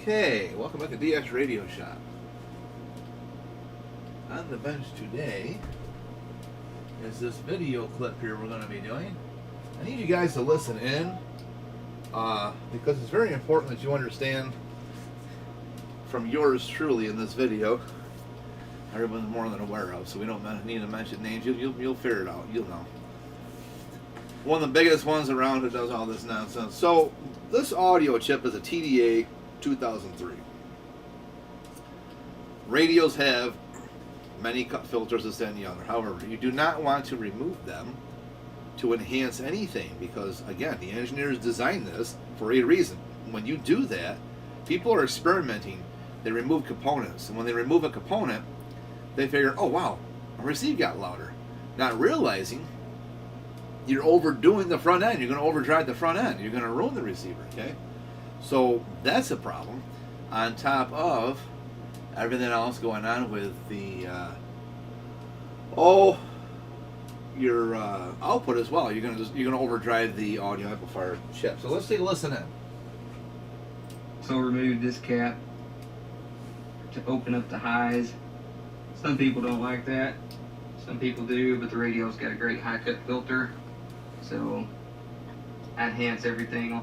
Okay, welcome back to DX Radio Shop. On the bench today is this video clip here we're going to be doing. I need you guys to listen in because it's very important that you understand from yours truly in this video. Everyone's more than aware of, so we don't need to mention names. You'll figure it out. You'll know. One of the biggest ones around that does all this nonsense. So this audio chip is a TDA 2003. Radios have many cut filters, this and the other. However, you do not want to remove them to enhance anything because, again, the engineers designed this for a reason. When you do that, people are experimenting. They remove components, and when they remove a component, they figure, oh wow, a receive got louder. Not realizing you're overdoing the front end. You're going to overdrive the front end. You're going to ruin the receiver, okay? So that's a problem. On top of everything else going on with the your output as well. You're gonna overdrive the audio amplifier chip. So let's take a listen in. So remove this cap to open up the highs. Some people don't like that. Some people do, but the radio's got a great high cut filter. So I enhance everything.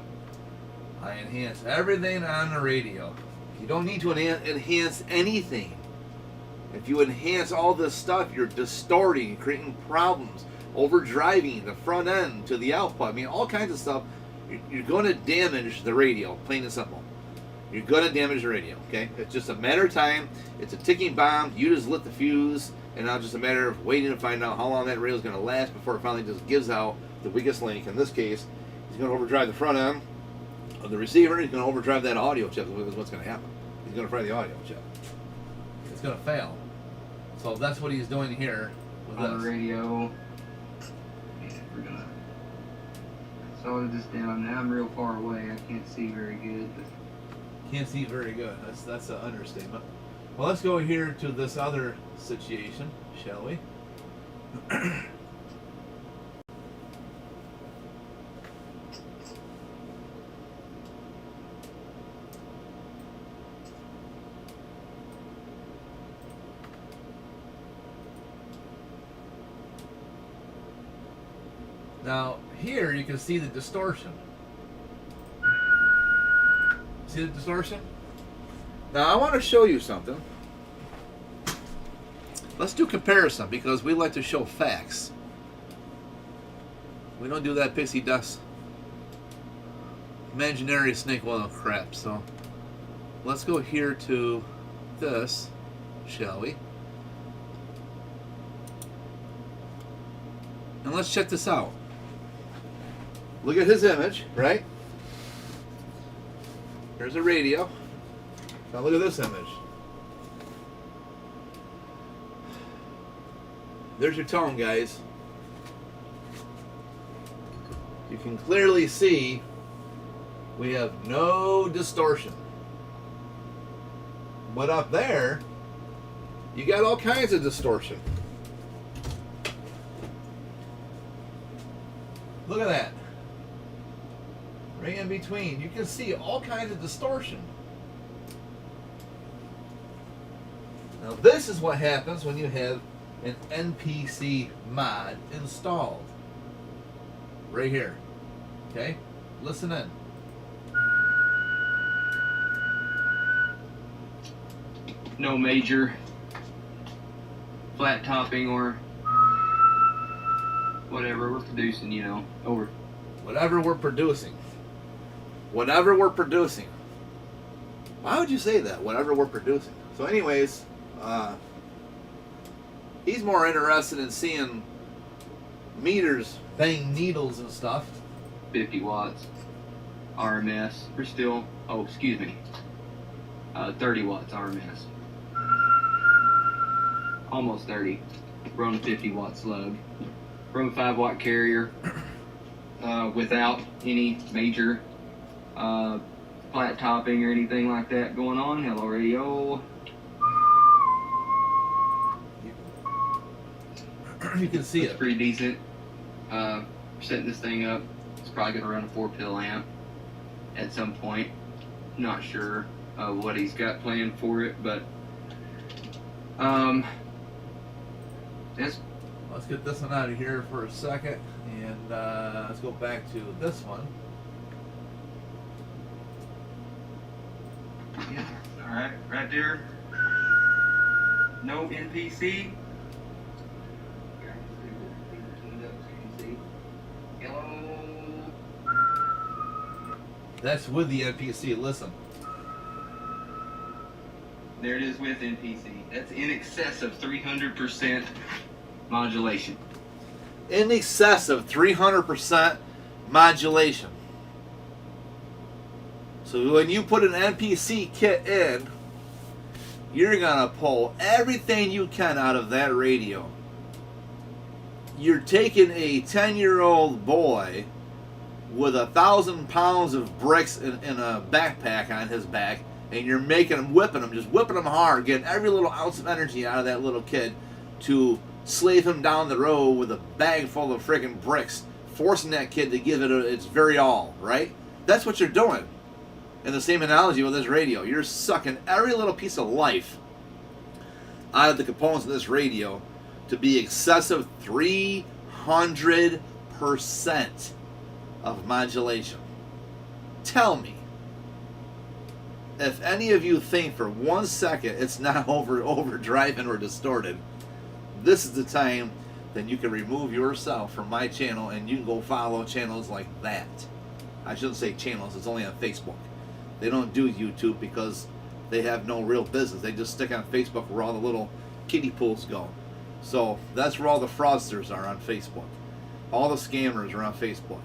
I enhance everything on the radio. You don't need to enhance anything. If you enhance all this stuff, you're distorting, creating problems, overdriving the front end to the output. I mean, all kinds of stuff. You're going to damage the radio, plain and simple. You're going to damage the radio, okay? It's just a matter of time. It's a ticking bomb. You just lit the fuse, and now it's just a matter of waiting to find out how long that radio is going to last before it finally just gives out the weakest link. In this case, he's going to overdrive the front end of the receiver. He's going to overdrive that audio chip. Is what's going to happen. He's going to fry the audio chip. It's going to fail. So that's what he's doing here with on this. The radio. And we're gonna solder this down. Now I'm real far away. I can't see very good. But can't see very good. That's an understatement. Well, let's go here to this other situation, shall we? Now, here you can see the distortion. See the distortion? Now, I want to show you something. Let's do comparison because we like to show facts. We don't do that pixie dust imaginary snake oil crap. So, let's go here to this, shall we? And let's check this out. Look at his image, right? Here's a radio. Now look at this image. There's your tone, guys. You can clearly see we have no distortion. But up there, you got all kinds of distortion. Look at that. Right in between, you can see all kinds of distortion. Now this is what happens when you have an NPC mod installed. Right here. Okay? Listen in. no major flat topping or whatever we're producing, you know, over. Whatever we're producing. Whatever we're producing. Why would you say that? Whatever we're producing. So anyways, he's more interested in seeing meters bang needles and stuff. 50 watts RMS. We're still, 30 watts RMS. Almost 30. We're on a 50 watt slug. We're on a 5 watt carrier without any major flat topping or anything like that going on. Hello radio. You can see it's it. Pretty decent. Setting this thing up, it's probably going to run a 4 pill amp at some point. Not sure. what he's got planned for it. But that's Let's get this one out of here for a second, and let's go back to this one. yeah. All right, right there. No NPC. Hello. That's with the NPC. Listen. There it is with NPC. That's in excess of 300% modulation. In excess of 300% modulation. So when you put an NPC kit in, you're gonna pull everything you can out of that radio. You're taking a 10-year-old boy with 1,000 pounds of bricks in a backpack on his back, and you're making him, just whipping him hard, getting every little ounce of energy out of that little kid to slave him down the road with a bag full of friggin' bricks, forcing that kid to give it its very all, right? That's what you're doing. In the same analogy with this radio, you're sucking every little piece of life out of the components of this radio to be excessive 300% of modulation. Tell me, if any of you think for 1 second it's not overdriving or distorted, this is the time that you can remove yourself from my channel and you can go follow channels like that. I shouldn't say channels, it's only on Facebook. They don't do YouTube because they have no real business. They just stick on Facebook where all the little kiddie pools go. So that's where all the fraudsters are, on Facebook. All the scammers are on Facebook.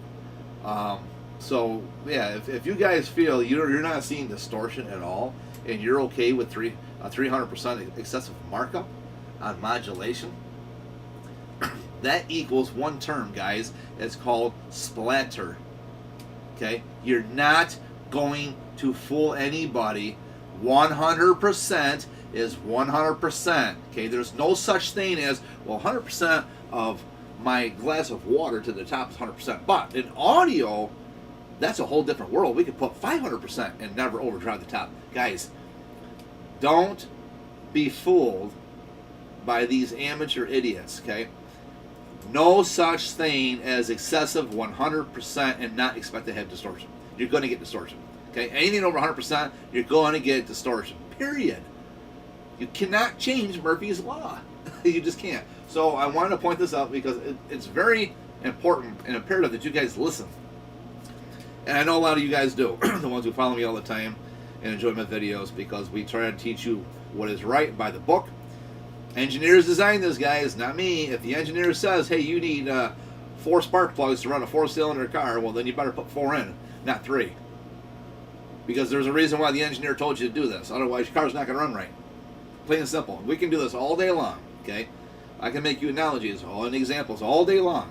So yeah, if you guys feel you're not seeing distortion at all, and you're okay with 300% excessive markup on modulation, that equals one term, guys. It's called splatter. Okay, you're not going to fool anybody. 100% is 100%. Okay, there's no such thing as, well, 100% of my glass of water to the top is 100%. But in audio, that's a whole different world. We could put 500% and never overdrive the top. Guys, don't be fooled by these amateur idiots, okay? No such thing as excessive 100% and not expect to have distortion. You're going to get distortion. Okay, anything over 100%, you're going to get distortion. Period. You cannot change Murphy's Law. You just can't. So I wanted to point this out because it's very important and imperative that you guys listen. And I know a lot of you guys do, the ones who follow me all the time and enjoy my videos, because we try to teach you what is right by the book. Engineers designed this, guys, not me. If the engineer says, hey, you need 4 spark plugs to run a 4-cylinder car, well, then you better put 4 in, not 3. Because there's a reason why the engineer told you to do this. Otherwise, your car's not going to run right. Plain and simple. We can do this all day long, okay? I can make you analogies and examples all day long.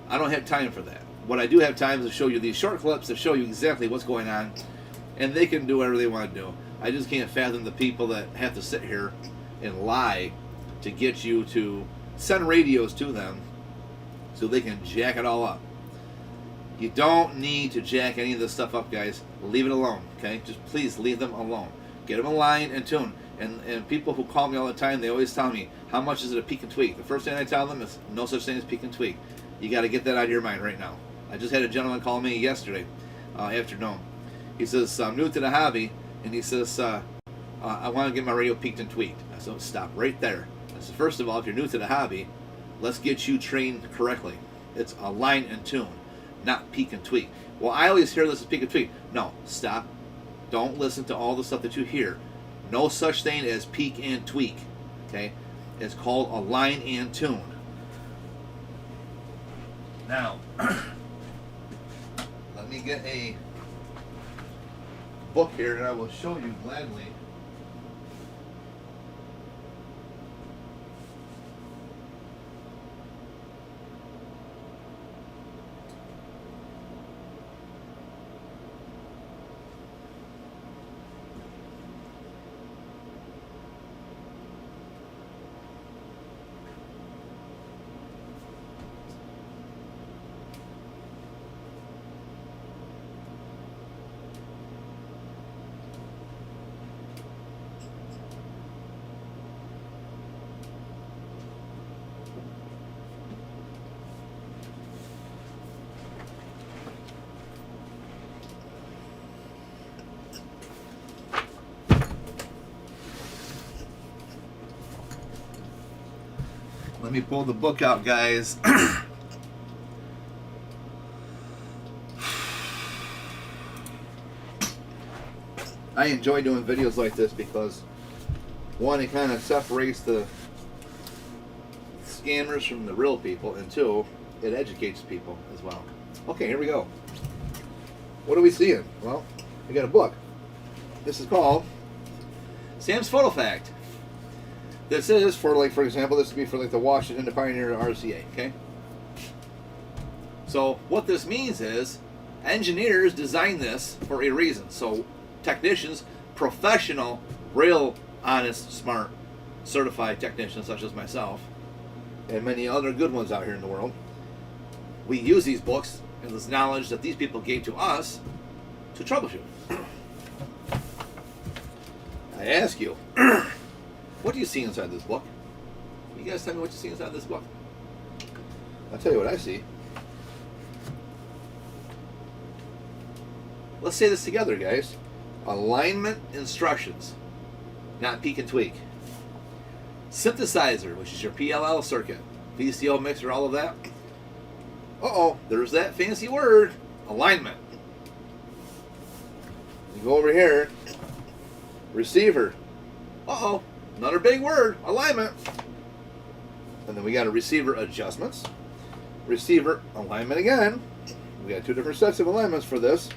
I don't have time for that. What I do have time is to show you these short clips that show you exactly what's going on, and they can do whatever they want to do. I just can't fathom the people that have to sit here and lie to get you to send radios to them so they can jack it all up. You don't need to jack any of this stuff up, guys. Leave it alone, okay? Just please leave them alone. Get them in line and tune. And people who call me all the time, they always tell me, how much is it a peak and tweak? The first thing I tell them is no such thing as peak and tweak. You got to get that out of your mind right now. I just had a gentleman call me yesterday afternoon. He says, I'm new to the hobby, and he says, I want to get my radio peaked and tweaked. I said, stop right there. I said, first of all, if you're new to the hobby, let's get you trained correctly. It's a line and tune, not peak and tweak. Well, I always hear this as peak and tweak. No, stop. Don't listen to all the stuff that you hear. No such thing as peak and tweak. Okay? It's called a line and tune. Now, let me get a book here and I will show you gladly. Let me pull the book out, guys. I enjoy doing videos like this because, one, it kind of separates the scammers from the real people, and two, it educates people as well. Okay, here we go. What are we seeing? Well, we got a book. This is called Sam's Photo Fact. This is for, like, for example, this would be for like the Washington, the Pioneer, RCA. Okay. So what this means is, engineers designed this for a reason. So technicians, professional, real, honest, smart, certified technicians such as myself, and many other good ones out here in the world, we use these books and this knowledge that these people gave to us to troubleshoot. I ask you, what do you see inside this book? You guys tell me what you see inside this book. I'll tell you what I see. Let's say this together, guys. Alignment instructions, not peek and tweak. Synthesizer, which is your PLL circuit, VCO mixer, all of that. Uh-oh, there's that fancy word, alignment. You go over here, receiver. Uh-oh, another big word, alignment. And then we got a receiver adjustments, receiver alignment again. We got two different sets of alignments for this.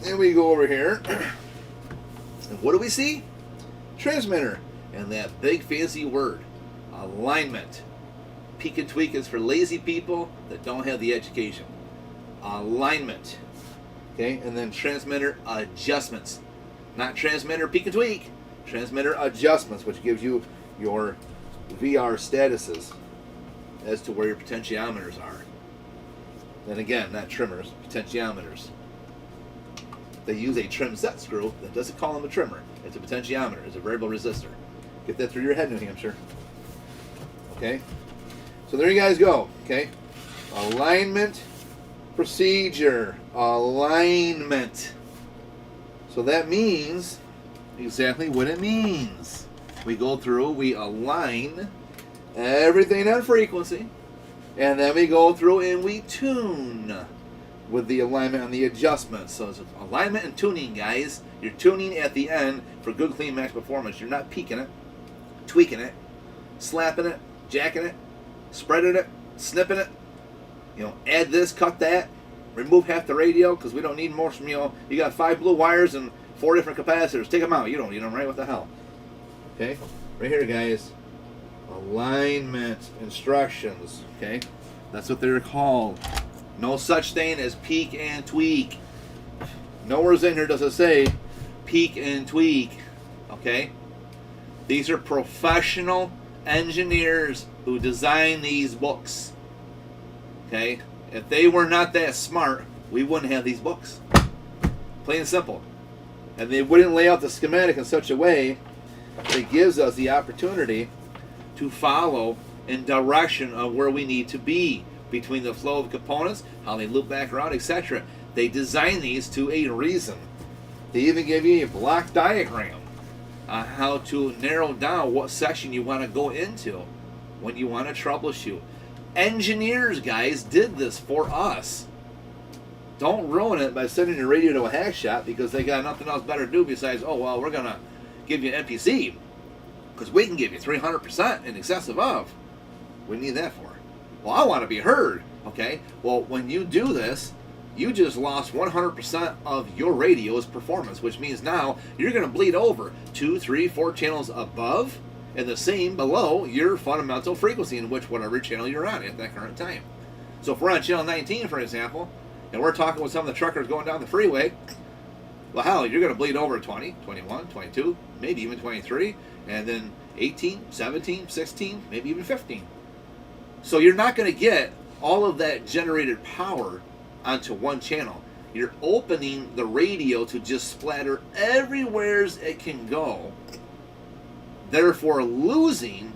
And we go over here, and what do we see? Transmitter, and that big fancy word, alignment. Peek and tweak is for lazy people that don't have the education. Alignment. Okay, and then transmitter adjustments. Not transmitter peek and tweak, transmitter adjustments, which gives you your VR statuses as to where your potentiometers are. And again, not trimmers, potentiometers. They use a trim set screw that doesn't call them a trimmer. It's a potentiometer. It's a variable resistor. Get that through your head, New Hampshire. Okay? So there you guys go. Okay? Alignment procedure. Alignment. So that means exactly what it means. We go through, we align everything on frequency, and then we go through and we tune with the alignment and the adjustments. So it's alignment and tuning, guys. You're tuning at the end for good, clean, max performance. You're not peeking it, tweaking it, slapping it, jacking it, spreading it, snipping it. You know, add this, cut that, remove half the radio because we don't need more from, you know, you got 5 blue wires and 4 different capacitors. Take them out. You don't need them, right? What the hell? Okay? Right here, guys. Alignment instructions. Okay? That's what they're called. No such thing as peek and tweak. Nowhere's in here does it say peek and tweak. Okay? These are professional engineers who design these books. Okay? If they were not that smart, we wouldn't have these books. Plain and simple. And they wouldn't lay out the schematic in such a way that it gives us the opportunity to follow in direction of where we need to be between the flow of components, how they loop back around, etc. They design these to a reason. They even give you a block diagram on how to narrow down what section you want to go into when you want to troubleshoot. Engineers, guys, did this for us. Don't ruin it by sending your radio to a hack shop because they got nothing else better to do besides, oh, well, we're going to give you an MPC because we can give you 300% in excess of. We need that for. Well, I want to be heard. Okay, well, when you do this, you just lost 100% of your radio's performance, which means now you're going to bleed over 2, 3, 4 channels above and the same below your fundamental frequency in which whatever channel you're on at that current time. So if we're on channel 19, for example, and we're talking with some of the truckers going down the freeway, well, hell, you're going to bleed over 20, 21, 22, maybe even 23, and then 18, 17, 16, maybe even 15. So you're not going to get all of that generated power onto one channel. You're opening the radio to just splatter everywhere it can go, therefore losing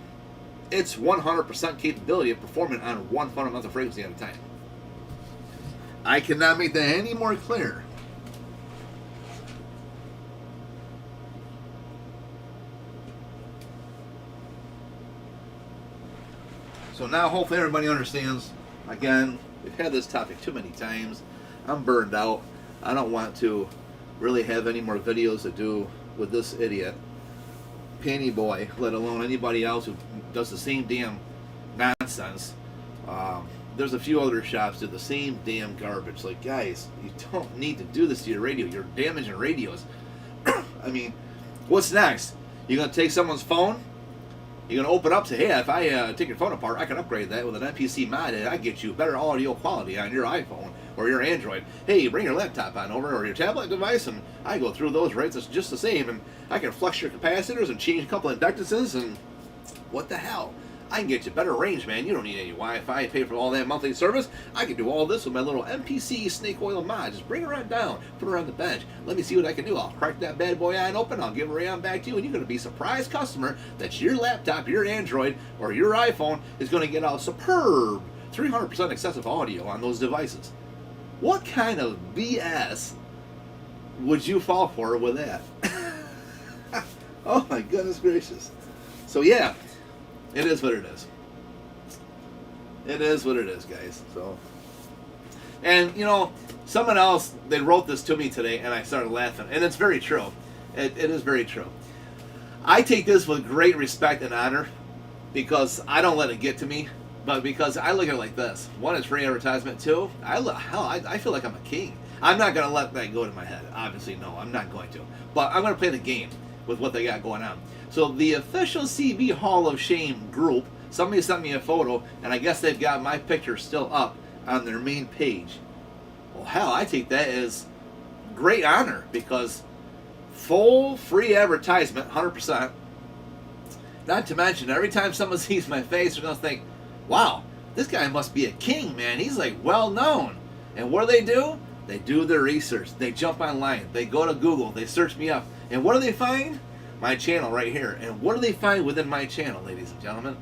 its 100% capability of performing on one fundamental frequency at a time. I cannot make that any more clear. So now hopefully everybody understands. Again, we've had this topic too many times. I'm burned out. I don't want to really have any more videos to do with this idiot, Panty Boy, let alone anybody else who does the same damn nonsense. There's a few other shops that do the same damn garbage. Like, guys, you don't need to do this to your radio. You're damaging radios. I mean, what's next? You're going to take someone's phone? You're going to open up and say, hey, if I take your phone apart, I can upgrade that with an MPC mod and I get you better audio quality on your iPhone or your Android. Hey, you bring your laptop on over or your tablet device and I go through those rates. It's just the same. And I can flex your capacitors and change a couple of inductances and what the hell? I can get you better range, man. You don't need any Wi-Fi. Pay for all that monthly service. I can do all this with my little MPC snake oil mod. Just bring her on down. Put her on the bench. Let me see what I can do. I'll crack that bad boy on open. I'll give her on back to you. And you're going to be a surprised customer that your laptop, your Android, or your iPhone is going to get a superb 300% excessive audio on those devices. What kind of BS would you fall for with that? Oh my goodness gracious. So yeah. It is what it is. It is what it is, guys. So, and you know, someone else, they wrote this to me today, and I started laughing, and it's very true. It is very true. I take this with great respect and honor because I don't let it get to me, but because I look at it like this: one, it's free advertisement. Two, I feel like I'm a king. I'm not gonna let that go to my head. Obviously, no, I'm not going to. But I'm gonna play the game with what they got going on. So the official CB Hall of Shame group, somebody sent me a photo, and I guess they've got my picture still up on their main page. Well, hell, I take that as great honor because full free advertisement, 100%. Not to mention, every time someone sees my face, they're going to think, wow, this guy must be a king, man. He's like well known. And what do? They do their research. They jump online. They go to Google. They search me up. And what do they find? My channel right here. And what do they find within my channel, ladies and gentlemen?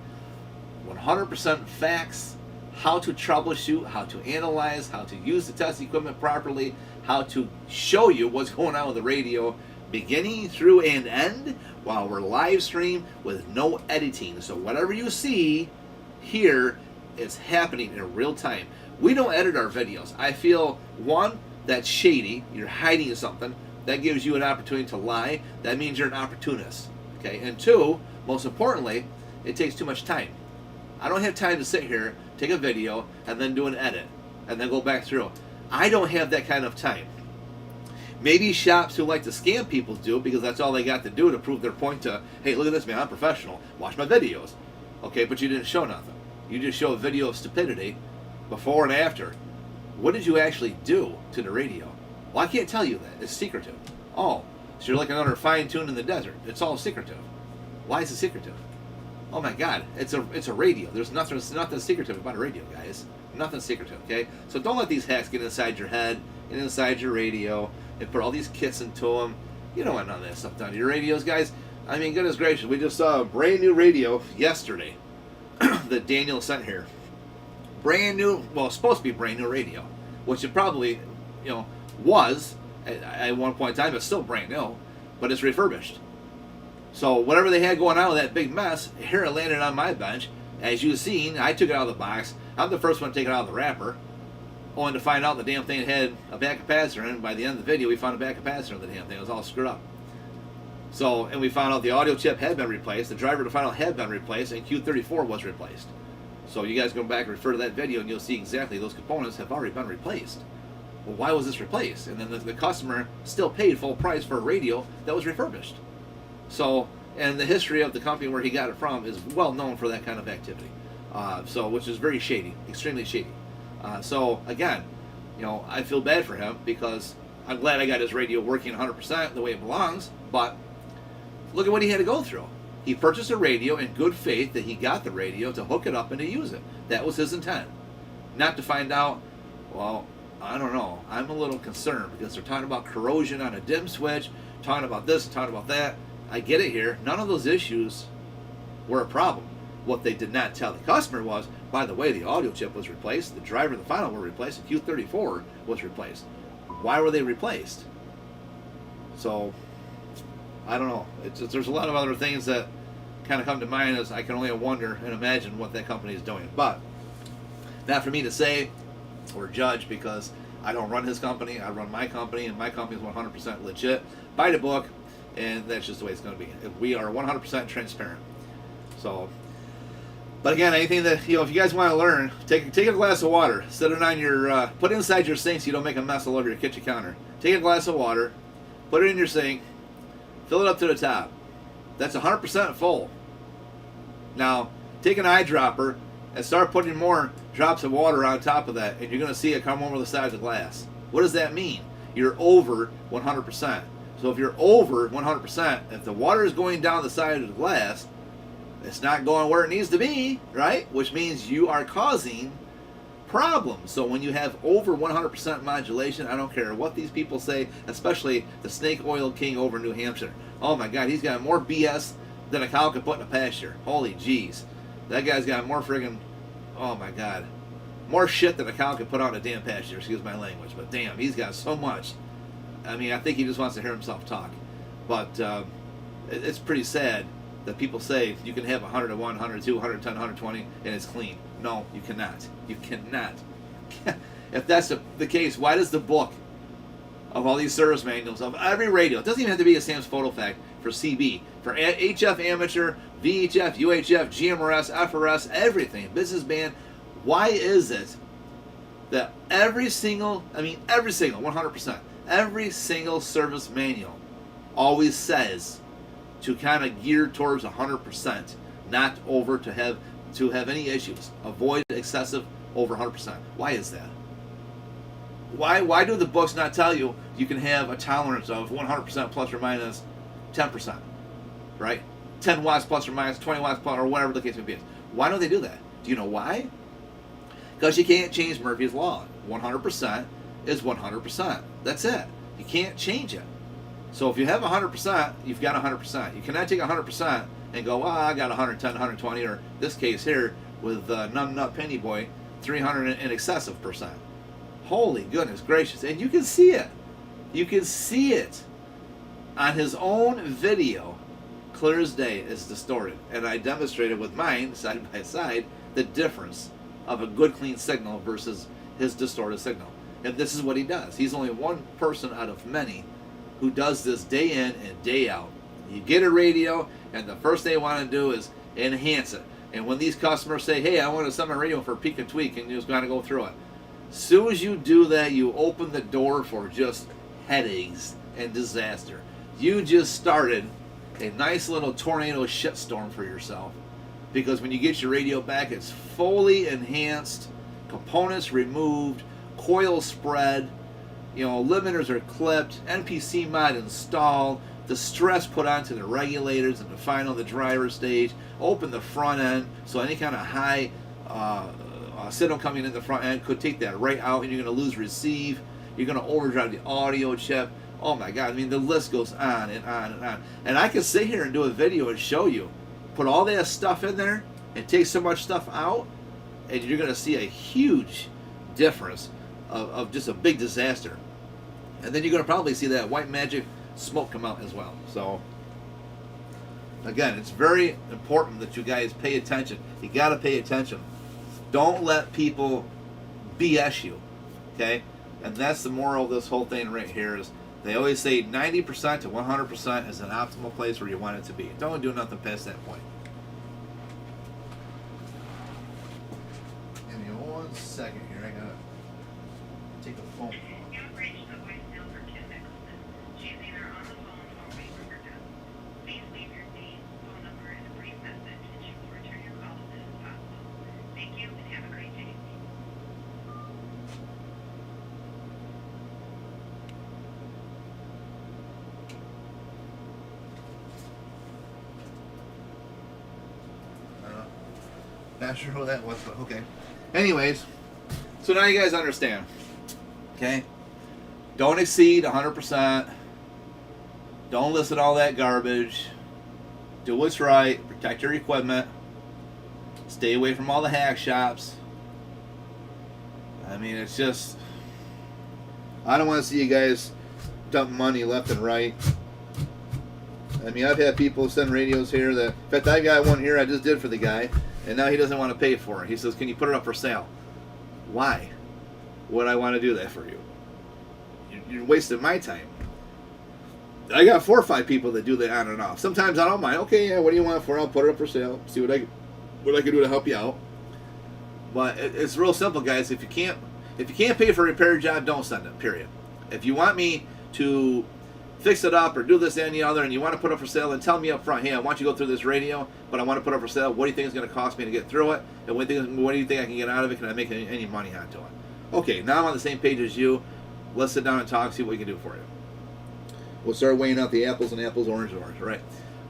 100% facts, how to troubleshoot, how to analyze, how to use the test equipment properly, how to show you what's going on with the radio, beginning through and end, while we're live stream with no editing. So whatever you see here is happening in real time. We don't edit our videos. I feel, one, that's shady. You're hiding something. That gives you an opportunity to lie. That means you're an opportunist. Okay? And two, most importantly, it takes too much time. I don't have time to sit here, take a video, and then do an edit, and then go back through. I don't have that kind of time. Maybe shops who like to scam people do, because that's all they got to do to prove their point to, hey, look at this, man, I'm professional. Watch my videos. Okay, but you didn't show nothing. You just show a video of stupidity, before and after. What did you actually do to the radio? Well, I can't tell you that. It's secretive. Oh, so you're like another fine-tune in the desert. It's all secretive. Why is it secretive? Oh my God, it's a radio. There's nothing secretive about a radio, guys. Nothing secretive, okay? So don't let these hacks get inside your head and inside your radio and put all these kits into them. You don't want none of that stuff done to your radios, guys. I mean, goodness gracious, we just saw a brand new radio yesterday that Daniel sent here. Brand new, well, it's supposed to be brand new radio, which it probably, was at one point in time. It's still brand new, but it's refurbished. So whatever they had going on with that big mess, here it landed on my bench. As you've seen, I took it out of the box. I'm the first one to take it out of the wrapper, only to find out the damn thing had a back capacitor in it. By the end of the video, we found a back capacitor in the damn thing. It was all screwed up. So, and we found out the audio chip had been replaced, the driver to final had been replaced, and Q34 was replaced. So you guys go back and refer to that video, and you'll see exactly those components have already been replaced. Well, why was this replaced? And then the customer still paid full price for a radio that was refurbished. So, and the history of the company where he got it from is well known for that kind of activity. Which is very shady, extremely shady. So again, I feel bad for him because I'm glad I got his radio working 100% the way it belongs, but look at what he had to go through. He purchased a radio in good faith that he got the radio to hook it up and to use it. That was his intent. Not to find out, well, I don't know. I'm a little concerned because they're talking about corrosion on a dim switch, talking about this, talking about that. I get it here. None of those issues were a problem. What they did not tell the customer was, by the way, the audio chip was replaced, the driver and the final were replaced, and Q34 was replaced. Why were they replaced? So, I don't know. There's a lot of other things that kind of come to mind is I can only wonder and imagine what that company is doing. But not for me to say or judge, because I don't run his company. I run my company, and my company is 100% legit. Buy the book, and that's just the way it's going to be. We are 100% transparent. So, but again, anything that, if you guys want to learn, take a glass of water, set it on your, put it inside your sink so you don't make a mess all over your kitchen counter. Take a glass of water, put it in your sink, fill it up to the top. That's 100% full. Now, take an eyedropper and start putting more drops of water on top of that, and you're going to see it come over the side of the glass. What does that mean? You're over 100%. So if you're over 100%, if the water is going down the side of the glass, it's not going where it needs to be, right? Which means you are causing problems. So when you have over 100% modulation, I don't care what these people say, especially the snake oil king over New Hampshire. Oh my God, he's got more BS than a cow could put in a pasture. Holy jeez. That guy's got more friggin', oh my God, more shit than a cow could put on a damn pasture, excuse my language. But damn, he's got so much. I mean, I think he just wants to hear himself talk. But it's pretty sad that people say you can have 101, 102, 110, 120, and it's clean. No, you cannot. You cannot. If that's the case, why does the book of all these service manuals of every radio, it doesn't even have to be a Sam's Photo Fact, for CB, for HF Amateur, VHF, UHF, GMRS, FRS, everything, business band, why is it that every single 100%, every single service manual always says to kind of gear towards 100%, not over to have any issues, avoid excessive over 100%? Why is that? Why do the books not tell you you can have a tolerance of 100% plus or minus 10%, right? 10 watts plus or minus 20 watts plus, or whatever the case may be. Why don't they do that? Do you know why? Because you can't change Murphy's Law. 100% is 100%. That's it. You can't change it. So if you have 100%, you've got 100%. You cannot take 100% and go, I got 110, 120, or this case here with Num Nut Penny Boy, 300 in excessive percent. Holy goodness gracious. And you can see it. You can see it on his own video. Clear as day, it's distorted. And I demonstrated with mine, side by side, the difference of a good clean signal versus his distorted signal. And this is what he does. He's only one person out of many who does this day in and day out. You get a radio, and the first thing they want to do is enhance it. And when these customers say, hey, I want to send my radio for a peek and tweak, and you just got to go through it. As soon as you do that, you open the door for just headaches and disaster. You just started a nice little tornado shitstorm for yourself. Because when you get your radio back, it's fully enhanced, components removed, coil spread, limiters are clipped, NPC mod installed, the stress put onto the regulators and the driver stage, open the front end, so any kind of high signal coming in the front end could take that right out, and you're going to lose receive, you're going to overdrive the audio chip. Oh my God, I mean, the list goes on and on and on. And I could sit here and do a video and show you, put all that stuff in there and take so much stuff out, and you're going to see a huge difference of just a big disaster. And then you're going to probably see that white magic smoke come out as well. So again, it's very important that you guys pay attention. You got to pay attention. Don't let people BS you, okay? And that's the moral of this whole thing right here is they always say 90% to 100% is an optimal place where you want it to be. Don't do nothing past that point. Give me 1 second here. I got to take a phone call. Not sure who that was, but okay. Anyways, so now you guys understand. Okay? Don't exceed 100%. Don't listen to all that garbage. Do what's right. Protect your equipment. Stay away from all the hack shops. I mean, it's just... I don't want to see you guys dump money left and right I mean, I've had people send radios here that, in fact, I got one here I just did for the guy, and now he doesn't want to pay for it. He says, can you put it up for sale? Why would I want to do that for you? You're wasting my time. I got 4 or 5 people that do that on and off. Sometimes I don't mind. Okay, yeah, what do you want for it? I'll put it up for sale. See what I can do to help you out. But it's real simple, guys. If you can't pay for a repair job, don't send it. Period. If you want me to fix it up or do this and the other, and you want to put it up for sale, then tell me up front. Hey, I want you to go through this radio, but I want to put it up for sale. What do you think it's going to cost me to get through it? And what do you think I can get out of it? Can I make any money onto it? Okay, now I'm on the same page as you. Let's sit down and talk. See what we can do for you. We'll start weighing out the apples and apples, orange, right?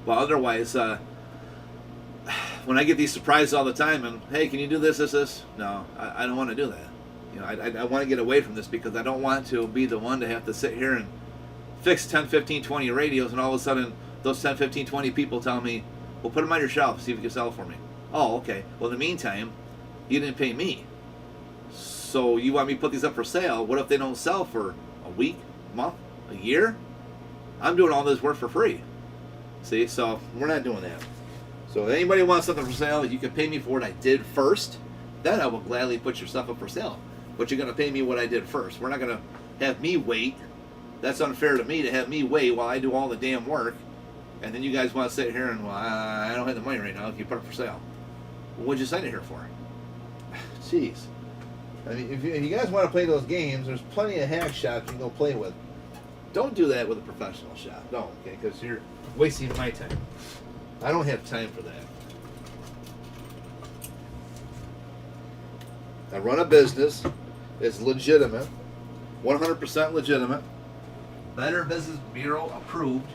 But otherwise, when I get these surprises all the time, and hey, can you do this? No, I don't want to do that. You know, I want to get away from this because I don't want to be the one to have to sit here and fix 10, 15, 20 radios, and all of a sudden those 10, 15, 20 people tell me, well, put them on your shelf, see if you can sell it for me. Oh, okay. Well, in the meantime, you didn't pay me. So you want me to put these up for sale. What if they don't sell for a week, month, a year? I'm doing all this work for free. See, so we're not doing that. So if anybody wants something for sale, you can pay me for what I did first. Then I will gladly put your stuff up for sale. But you're going to pay me what I did first. We're not going to have me wait. That's unfair to me to have me wait while I do all the damn work. And then you guys want to sit here and, well, I don't have the money right now. Can you put it for sale? Well, what'd you sign it here for? Jeez. I mean, if you guys want to play those games, there's plenty of hack shops you can go play with. Don't do that with a professional shop. Don't, okay? Because you're wasting my time. I don't have time for that. I run a business. It's legitimate. 100% legitimate. Better Business Bureau approved.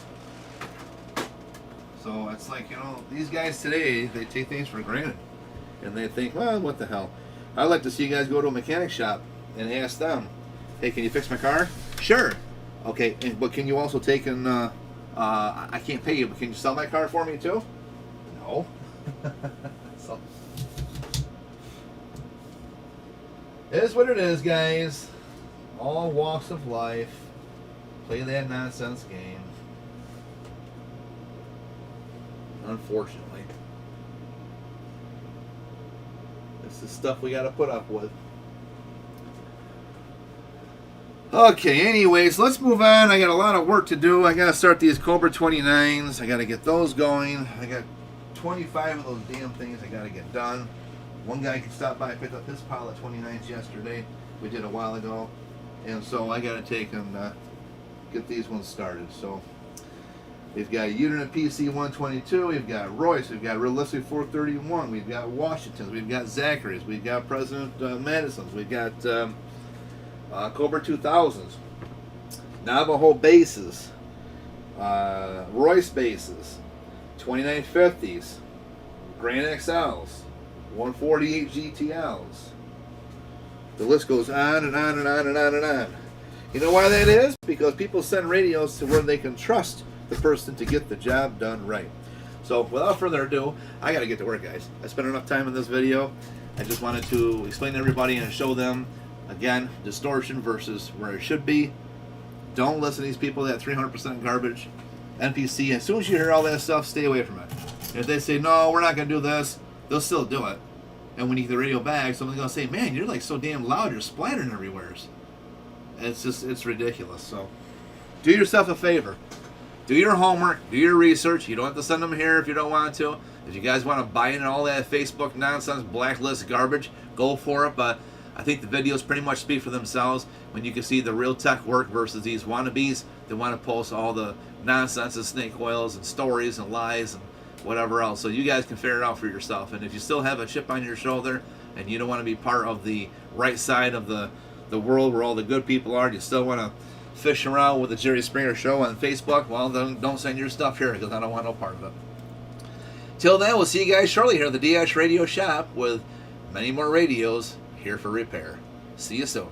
So it's like, you know, these guys today, they take things for granted. And they think, well, what the hell? I'd like to see you guys go to a mechanic shop and ask them, hey, can you fix my car? Sure. Okay, but can you also take and, I can't pay you, but can you sell my car for me too? No. So, it is what it is, guys. All walks of life. Play that nonsense game. Unfortunately. This is stuff we gotta put up with. Okay, anyways, let's move on. I got a lot of work to do. I gotta start these Cobra 29s. I gotta get those going. I got 25 of those damn things I gotta get done. One guy can stop by and pick up his pile of 29s yesterday. We did a while ago. And so I gotta take and get these ones started. So we've got Unit PC 122, we've got Royce, we've got Realistic 431, we've got Washington's, we've got Zachary's, we've got President Madison's, we've got Cobra 2000s, Navajo bases, Royce bases, 2950s, Grand XLs, 148 GTLs. The list goes on and on and on and on and on. You know why that is? Because people send radios to where they can trust the person to get the job done right. So without further ado, I got to get to work, guys. I spent enough time in this video. I just wanted to explain to everybody and show them, again, distortion versus where it should be. Don't listen to these people that 300% garbage. NPC, as soon as you hear all that stuff, stay away from it. If they say, no, we're not going to do this, they'll still do it. And when you get the radio back, someone's going to say, man, you're like so damn loud, you're splattering everywhere. It's just, it's ridiculous. So do yourself a favor. Do your homework, do your research. You don't have to send them here if you don't want to. If you guys want to buy into all that Facebook nonsense, blacklist garbage, go for it. But I think the videos pretty much speak for themselves when you can see the real tech work versus these wannabes that want to post all the nonsense and snake oils and stories and lies and whatever else. So you guys can figure it out for yourself. And if you still have a chip on your shoulder and you don't want to be part of the right side of the world where all the good people are, and you still want to fish around with the Jerry Springer Show on Facebook, well, then don't send your stuff here because I don't want no part of it. Till then, we'll see you guys shortly here at the DH Radio Shop with many more radios here for repair. See you soon.